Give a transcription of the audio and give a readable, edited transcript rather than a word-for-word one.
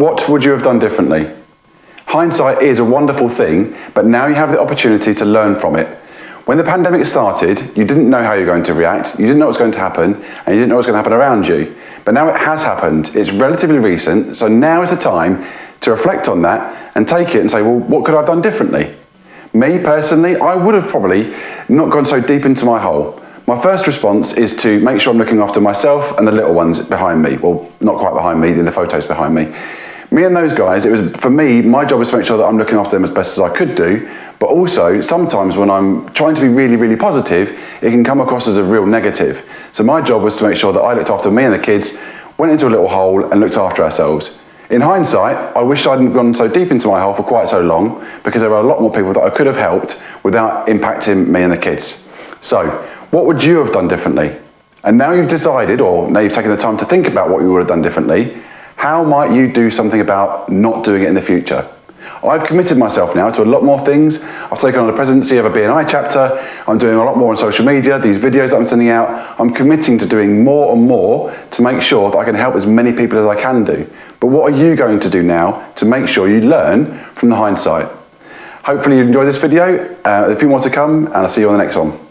What would you have done differently? Hindsight is a wonderful thing, but now you have the opportunity to learn from it. When the pandemic started, you didn't know how you're going to react, you didn't know what was going to happen, and you didn't know what was going to happen around you. But now it has happened. It's relatively recent, so now is the time to reflect on that and take it and say, well, what could I have done differently? Me personally, I would have probably not gone so deep into my hole. My first response is to make sure I'm looking after myself and the little ones behind me. Well, not quite behind me, in the photos behind me. Me and those guys, it was, for me, my job was to make sure that I'm looking after them as best as I could do, but also sometimes when I'm trying to be really, really positive, it can come across as a real negative. So my job was to make sure that I looked after me and the kids, went into a little hole and looked after ourselves. In hindsight, I wish I hadn't gone so deep into my hole for quite so long, because there were a lot more people that I could have helped without impacting me and the kids. So, what would you have done differently? And now you've decided, or now you've taken the time to think about what you would have done differently, how might you do something about not doing it in the future? I've committed myself now to a lot more things. I've taken on the presidency of a BNI chapter. I'm doing a lot more on social media, these videos that I'm sending out. I'm committing to doing more and more to make sure that I can help as many people as I can do. But what are you going to do now to make sure you learn from the hindsight? Hopefully you enjoyed this video. A few more to come, and I'll see you on the next one.